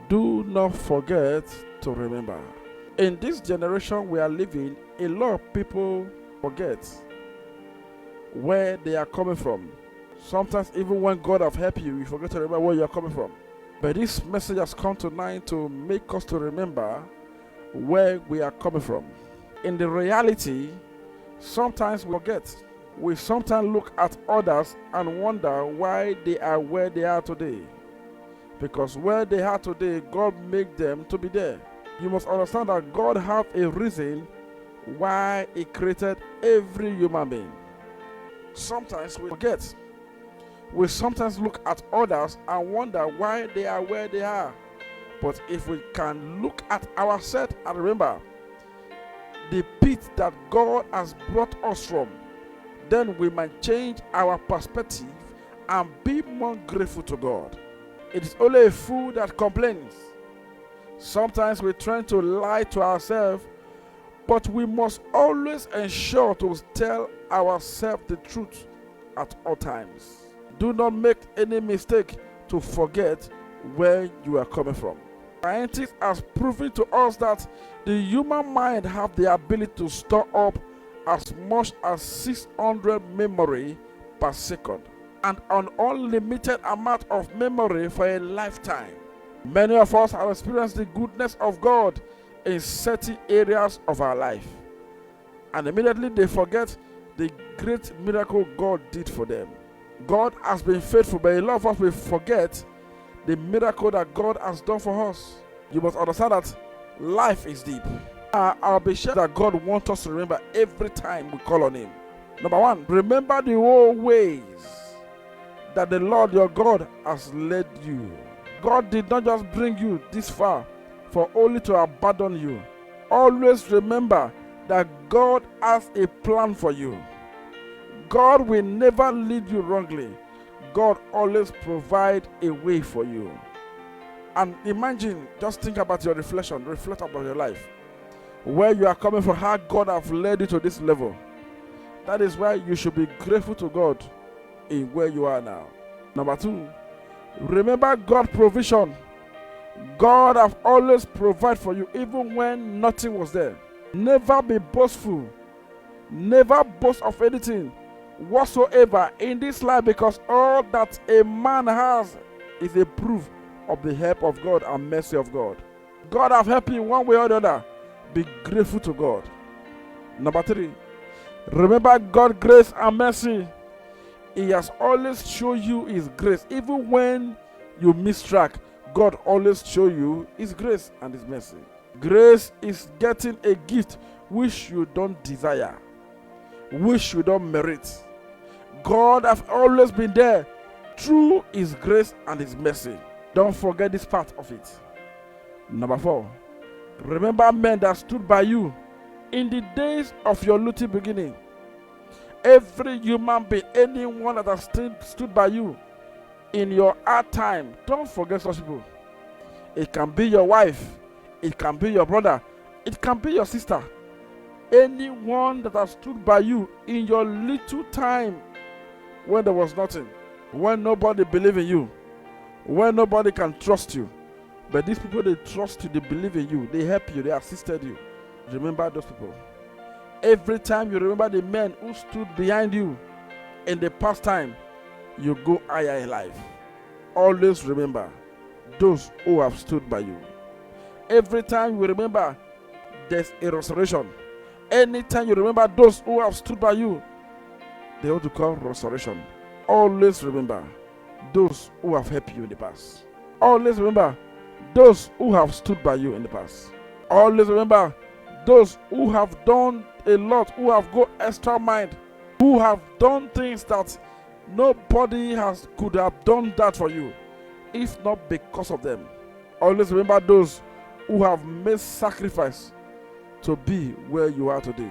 Do not forget to remember. In this generation we are living, a lot of people forget where they are coming from. Sometimes even when God have helped you, you forget to remember where you are coming from. But this message has come tonight to make us to remember where we are coming from. In the reality, sometimes we forget. We sometimes look at others and wonder why they are where they are today. Because where they are today, God made them to be there. You must understand that God has a reason why He created every human being. Sometimes we forget. We sometimes look at others and wonder why they are where they are. But if we can look at ourselves and remember the pit that God has brought us from, then we might change our perspective and be more grateful to God. It is only a fool that complains. Sometimes we try to lie to ourselves, but we must always ensure to tell ourselves the truth at all times. Do not make any mistake to forget where you are coming from. Scientists have proven to us that the human mind has the ability to store up as much as 600 memory per second and an unlimited amount of memory for a lifetime. Many of us have experienced the goodness of God in certain areas of our life, and immediately they forget the great miracle God did for them. God has been faithful, but a lot of us will forget the miracle that God has done for us. You must understand that life is deep. I'll be sure that God wants us to remember every time we call on Him. Number one, remember the old ways that the Lord your God has led you. God did not just bring you this far for only to abandon you. Always remember that God has a plan for you. God will never lead you wrongly. God always provides a way for you. And imagine, just think about your reflection, reflect about your life, where you are coming from, how God has led you to this level. That is why you should be grateful to God in where you are now. Number two, remember God's provision. God has always provided for you even when nothing was there. Never be boastful. Never boast of anything whatsoever in this life, because all that a man has is a proof of the help of God and mercy of God. God have helped you one way or the other. Be grateful to God. Number three, remember God's grace and mercy. He has always shown you His grace. Even when you miss track, God always show you His grace and His mercy. Grace is getting a gift which you don't desire, which you don't merit. God has always been there through His grace and His mercy. Don't forget this part of it. Number four, remember men that stood by you in the days of your little beginning. Every human being, anyone that has stood by you in your hard time, don't forget such people. It can be your wife, it can be your brother, it can be your sister. Anyone that has stood by you in your little time when there was nothing, when nobody believed in you, when nobody can trust you. But these people, they trust you, they believe in you, they help you, they assisted you. Remember those people. Every time you remember the men who stood behind you in the past time, you go higher in life. Always remember those who have stood by you. Every time you remember, there's a restoration. Anytime you remember those who have stood by you, they ought to call restoration. Always remember those who have helped you in the past. Always remember those who have stood by you in the past. Always remember those who have done a lot, who have gone extra mile, who have done things that nobody could have done that for you, if not because of them. Always remember those who have made sacrifice to be where you are today.